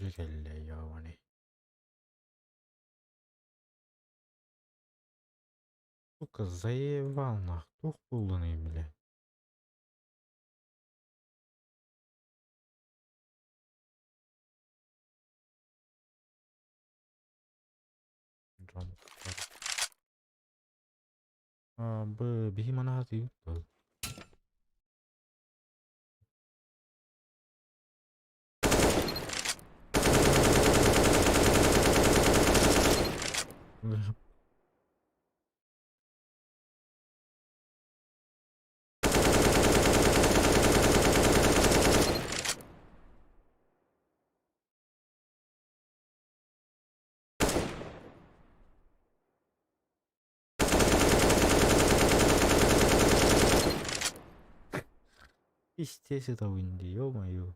Gelle giovani. Сука, заебал нах. Тух булданы, блядь. Bihi mana hati itu. Естественно, это Уинди, ё-моё.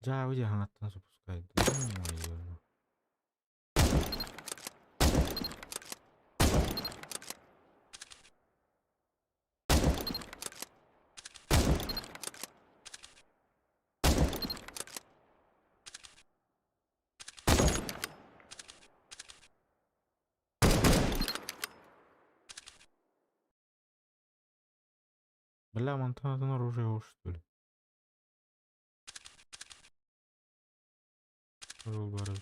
Jauh dia hangatan subscribe. Ё-моё. Бля, Монтана оружие его, что ли? Выборы.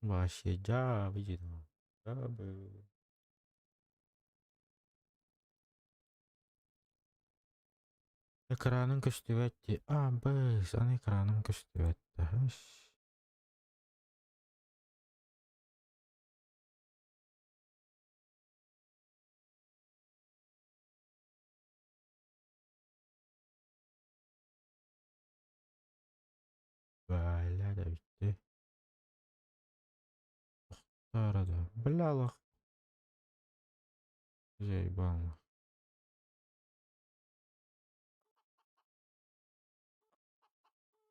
Вообще, да, видит. Да, бы. Экранын көстүбәтти. Біз, аны экранын көстүбәтті. Бәлә да битти. Арада. Білалық. Жей балма.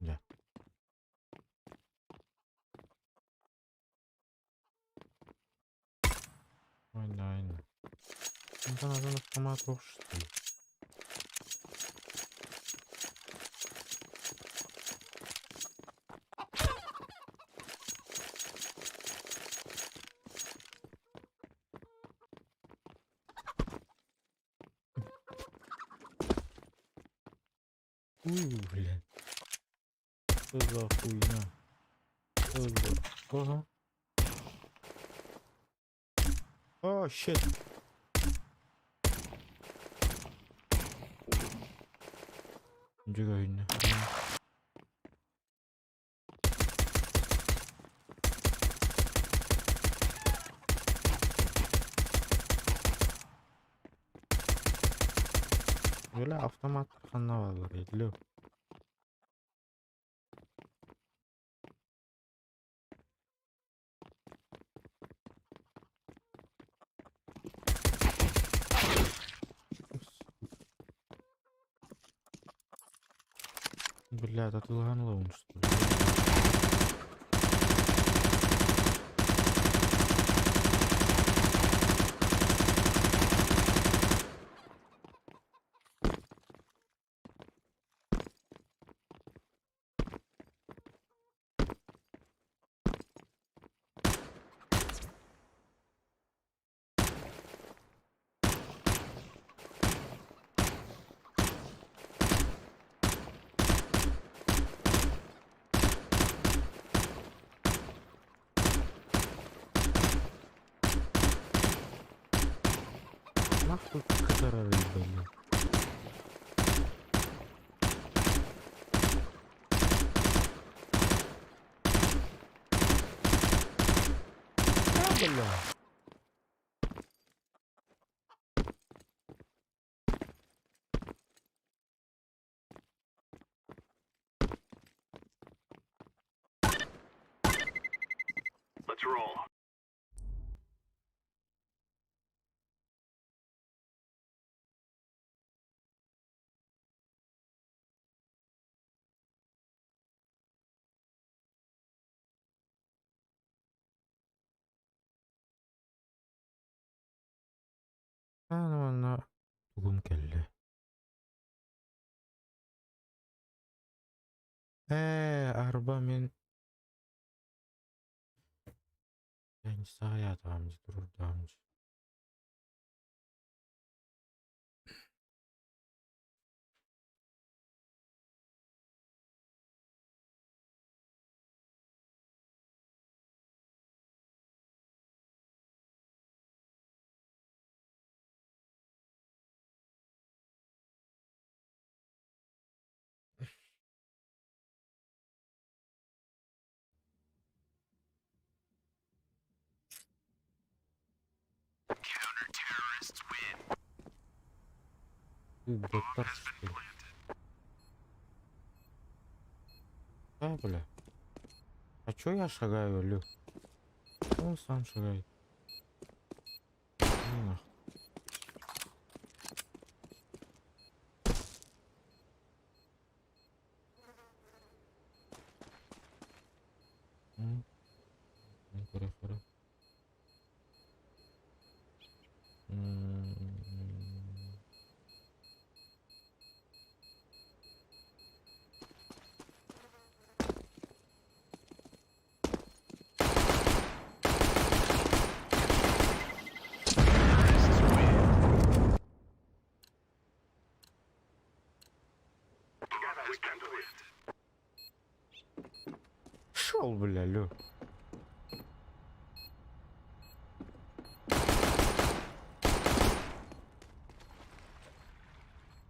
Ja. Aynen. İnsan adını автомат оқшты. Блин. Что за хуйня? Что за... Ага. О, щит. Ничего не. Böyle автомат канавалар едлөө. Блядь, атылганлы унчту. Нахуй катара рыбали. Бля. Let's roll. Ана тугум келди. Арба мен yani sayatamcı dururdamcı. Counter-terrorists win. Бөттөр Has been sıçtı. planted. Бля. А чё я шагаю, Лю? Он сам шагает. Ну нахуй. Хорошо. Has been planted. Шел, бля, Лю.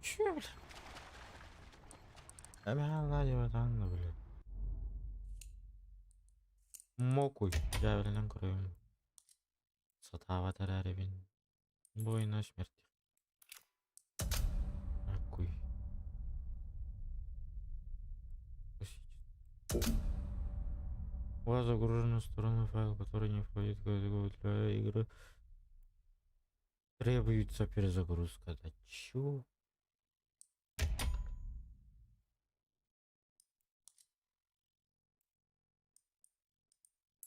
Чё, бля? Ладно, ватанна, блядь. Мокуй, javelin кроем. Сатава тараревин. Бой на смерть. Акуй. У вас загружена сторона файл, который не входит в категорию для игры. Требуется перезагрузка. Да чё?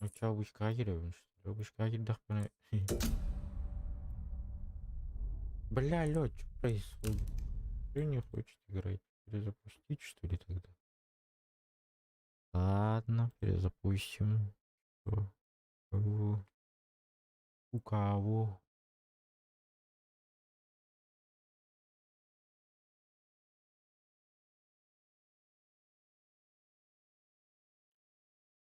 Ну чё, обыскагеревым, что ли? Обыскагер дахпане. Бля, лёд, что происходит? Кто не хочет играть? Перезапустить, что ли, тогда? Ладно, перезапустим. Что? У кого?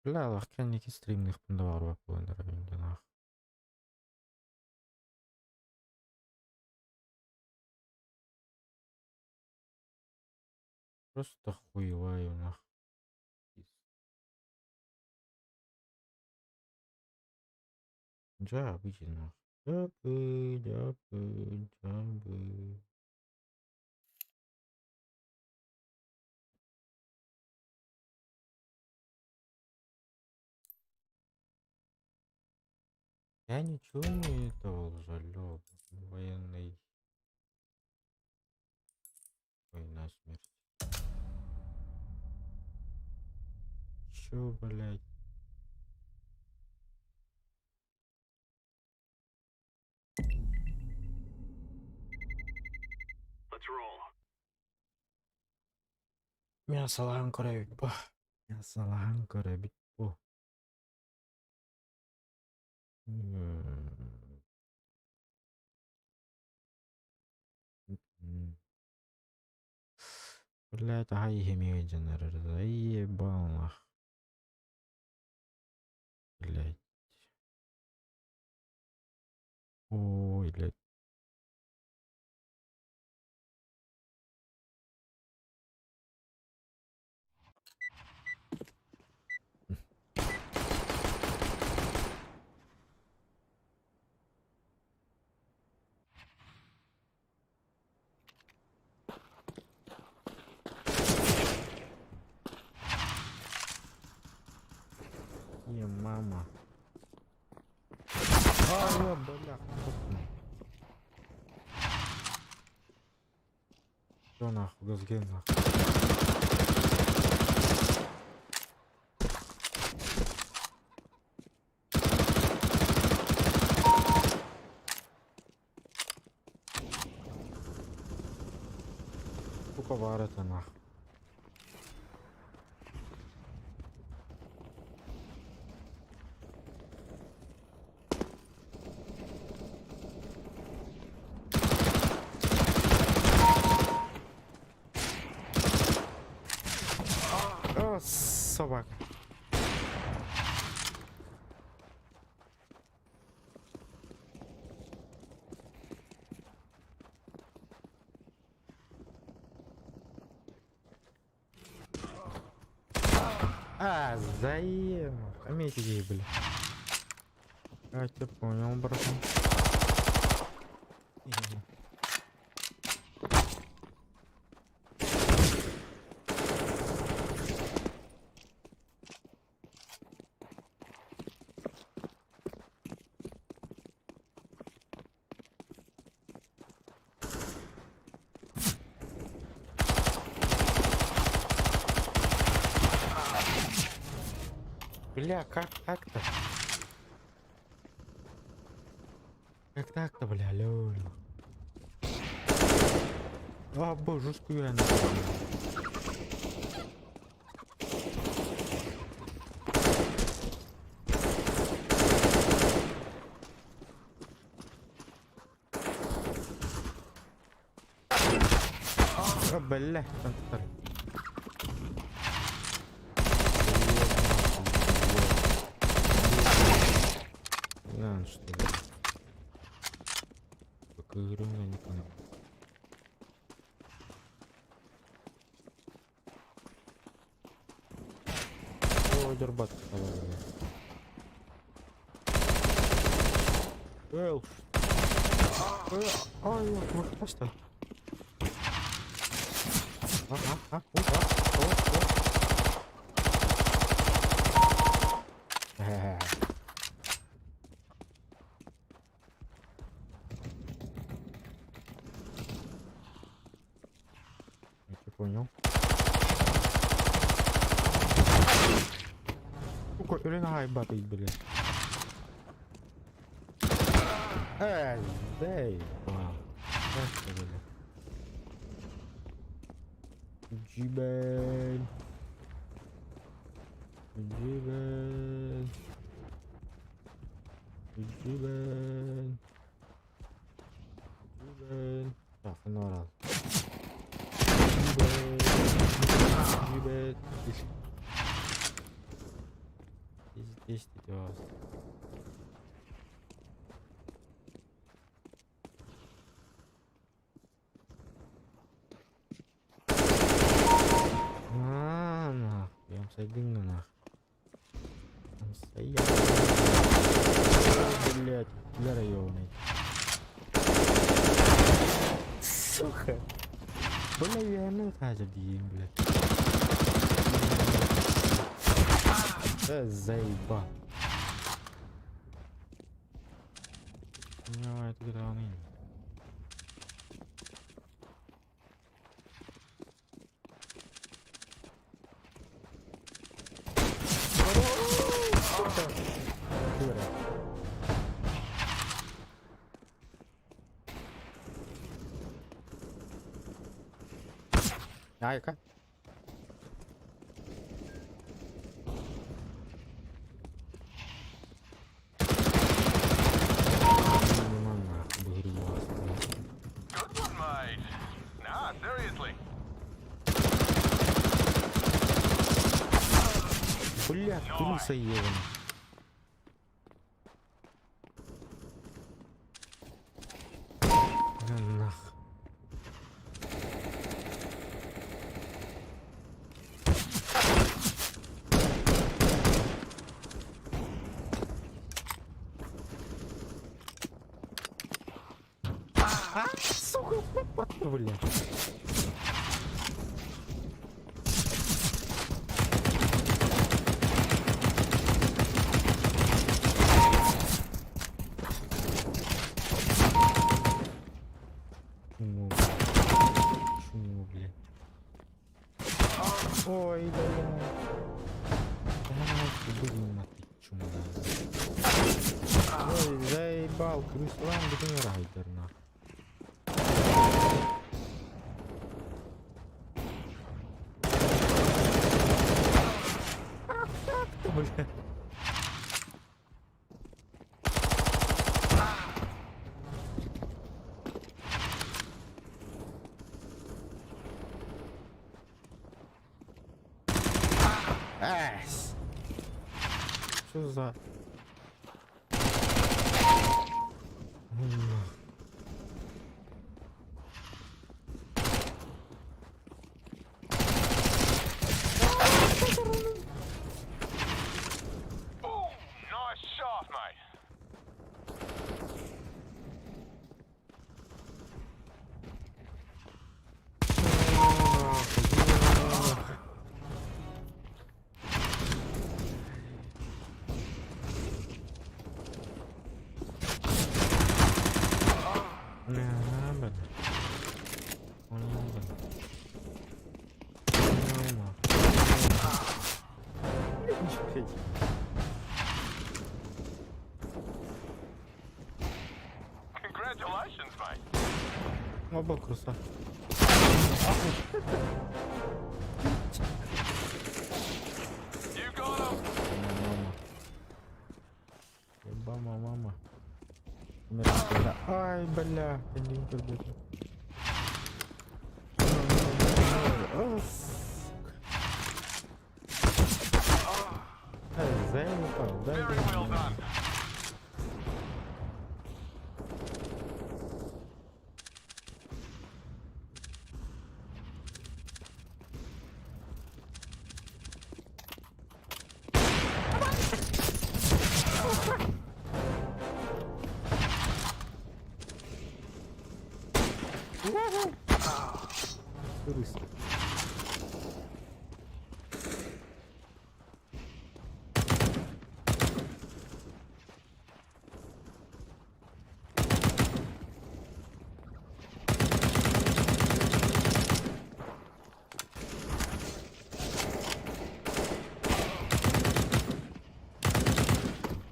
Бля, лахканники стримных пандавар нах. Просто хуеваю нах. Джабы, нах. Джабы. Я ничего не этого жалел. Военный. Война смерть. Чё, блядь? Let's roll. Мясалахан көрөбүт бу. Мясалахан көрөбүт бу. Блядь, ай химия жанры. Заебал нах. Блядь. Ой, блядь. Е, мама. А, бля. Что нахуй, газген нахуй. Сука, вар это нахуй. О, собака. А, заем. Комедии были. Я тебя понял, братан. Бля, как так-то? Как так-то, бля, лёль. А, божескую я нахуй. А, бля, там. Да, что ли? Как игру я не понял. Ой, дербат. Эл. Ай, вот просто. Ага, я тебя понял. Сука, ренай батый, блядь. Дай. Джибен. Джибен. Джибен. Джибен. Так, ну раз. Джибен. Джибен. Здесь ты вас. Нахуй, сойдем на нахуй. Стоять. Блять, для районный. Сука. Бля, я не знаю, блядь. Да заеба. Ну, это граны. Айка. Good one, mate. Nah, seriously. Бля, крыса ебаная. Нах. Сука, бля. Чему, бля? Ой, бля. Блин, ты чему, да? Ой, заебал, крыслан, блин, райдер, нахуй. Бля. Эс. Что за... Boom! Nice shot, mate. Congratulations, mate. Оба круса. You got him. Мама. Мама. Ай, бля. Линкер, блядь. Заебал, да? Very well done. Туристи.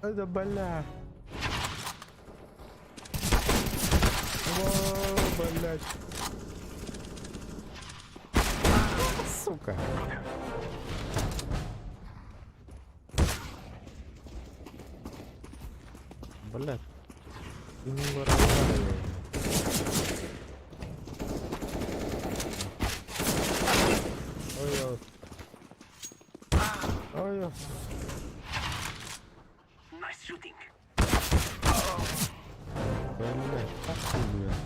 Это бля. О, блядь. Сука. Блядь. Ты не выражай. Ой-ой. Ой-ой. Nice shooting. Блядь, как ты, блядь?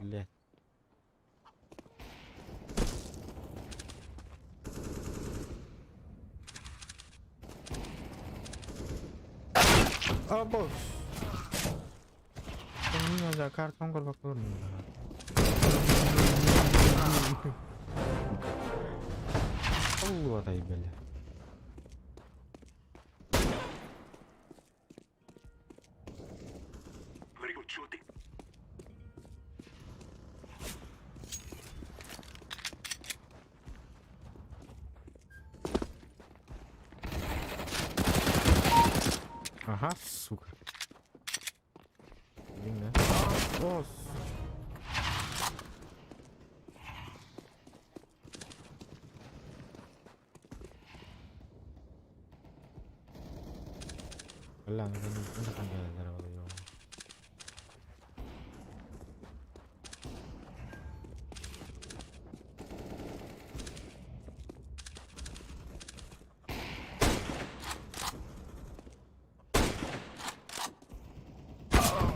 Блядь. А, босс. Ini ada karton kalau kurang. Allah tahu bela. Very good shooting. Ага, сука. Блин, босс. Bella, non cambiare la roba io.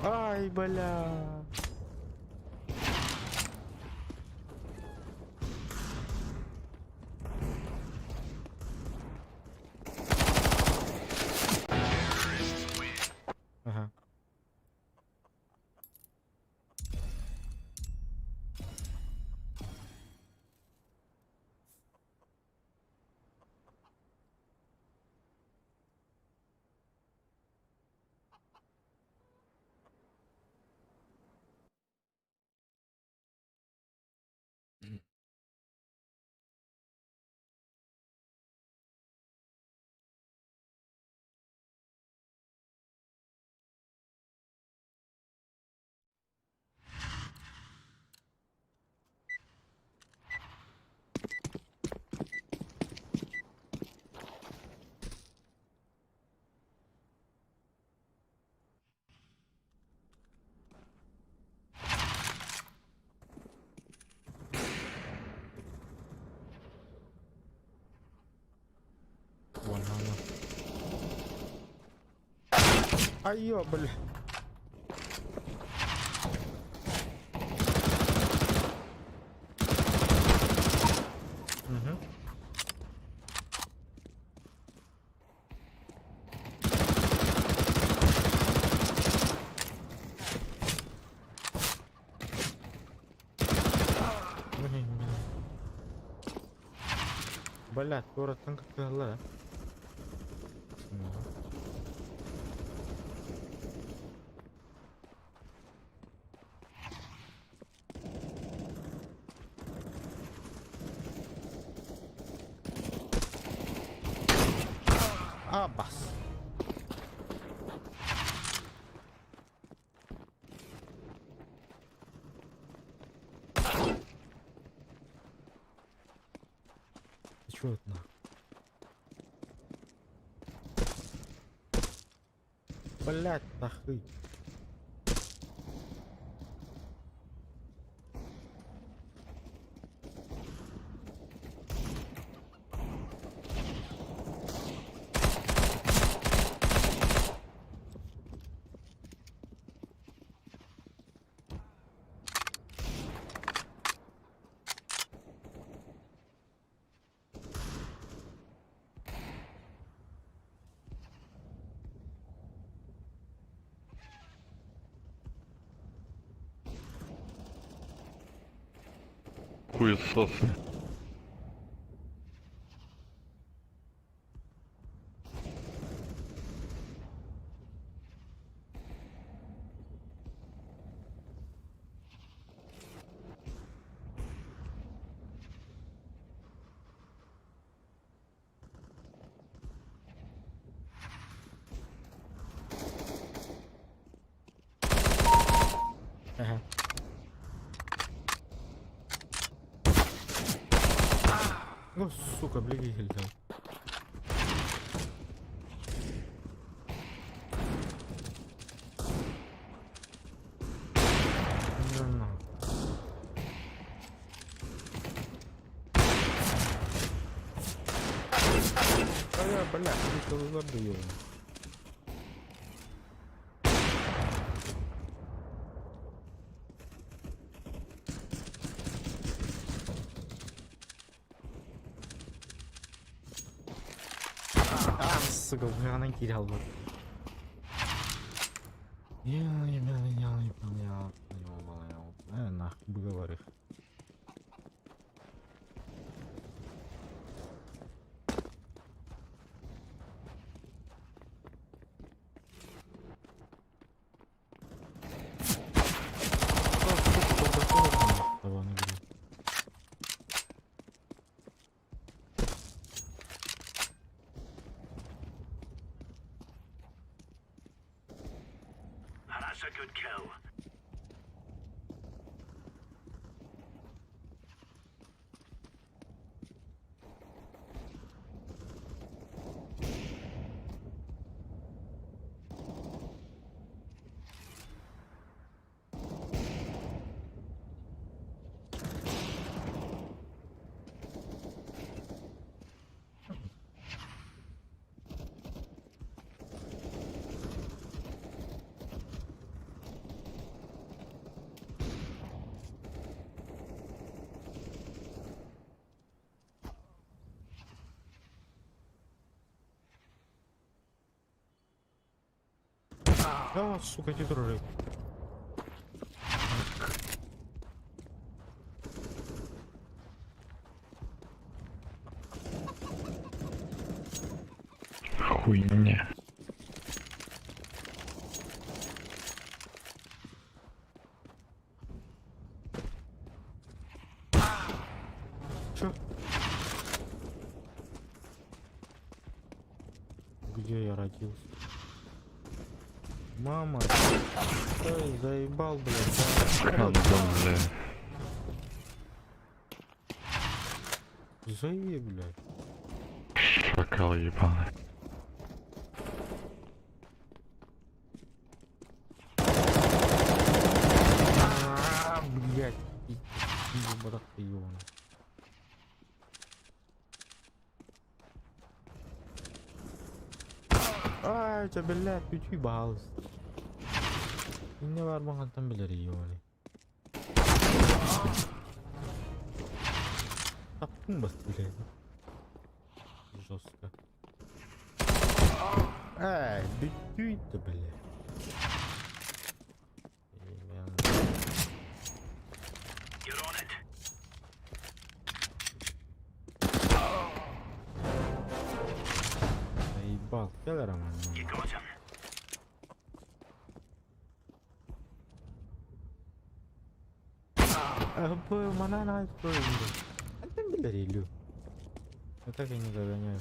Ай, бля. Ага. Вон она. Ай, бля. Угу. Блин, блин. Блядь, город-то как-то ла. Абас. Ты чё это нахуй? Блять, нахуй. хуесосы. Ага. Ну, сука, блигель дал. Да нахуй. А я, бля, ты забыл. Сука, она терял вот. Я не понял. Нахуй говоришь. That's a good kill. А, сука, титры. Хуйня. Чё? Где я родился? Мама, ой, заебал, блядь. Кандон, бля. Заеб, блядь. Шакал ебаный. Блядь. Ебарах ты ёбаный. Ay, çabeller küçük bağlı. Ne var bana tam bilir iyi yani. Taptın bas bile. Жестко. Ай, битюй-то, бля. You're on it. Заебал. Gel Роман. You got him. Mana на стой. А там bilir Илю. Вот так я не загоняю.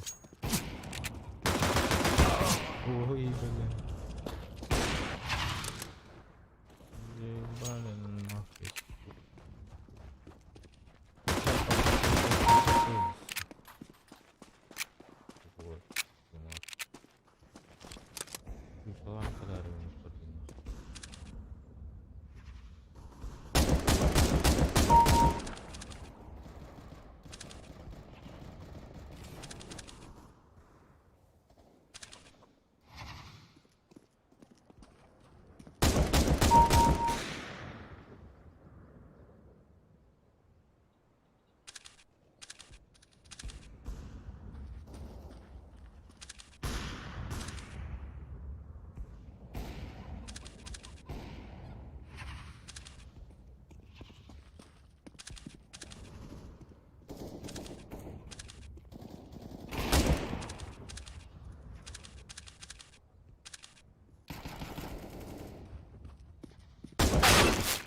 Ой, бля. Ебали нахуй. Вот. Салам подарил мне подвинул.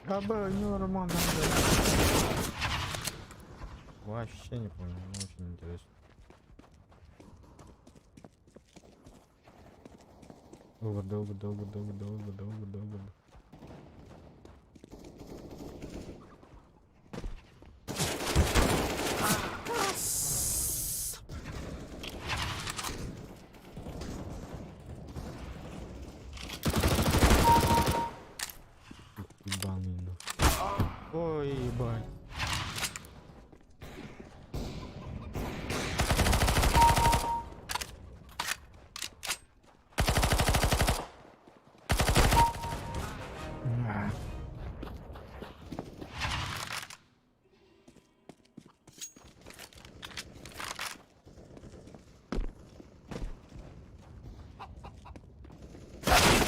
Аба, нормально, да. Вообще не понял, но очень интересно. Долго. Ебаный нахуй. Ой, ебать.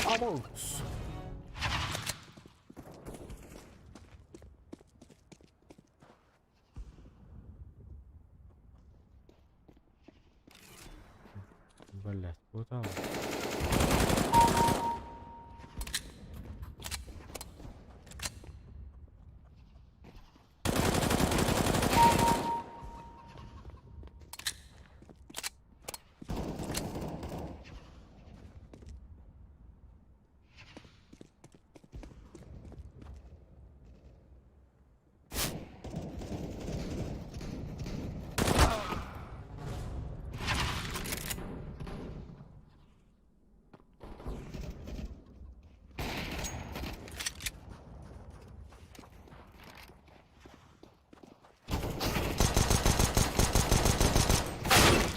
Обалдеть. Блять, вот он.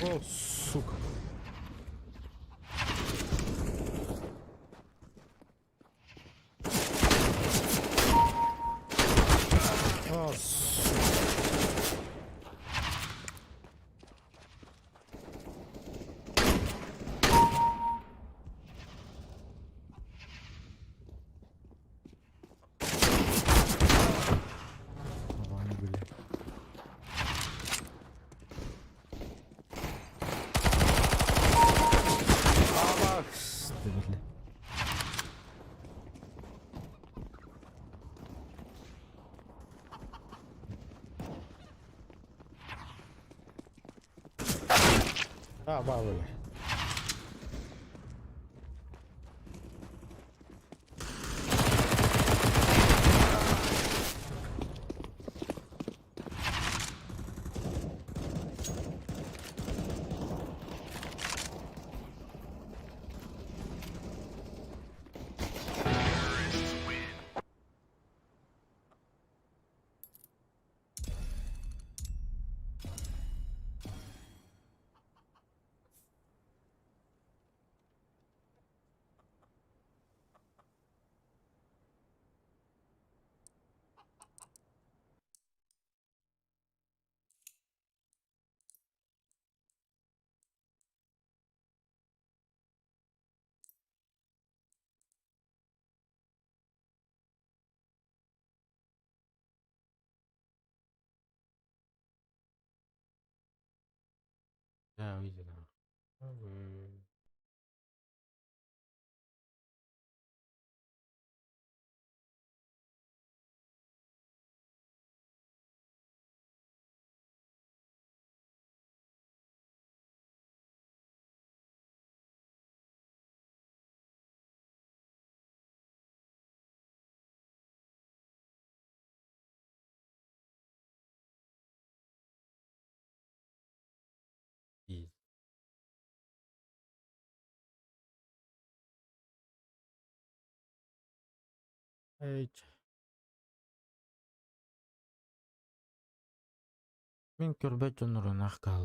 О, сука. О, сука. Ладно, блядь. Абакс. Ты, блядь. А, бабы. Да, выйди нахуй. И. Эй. Мен көрбөйтін ұрын аққалы.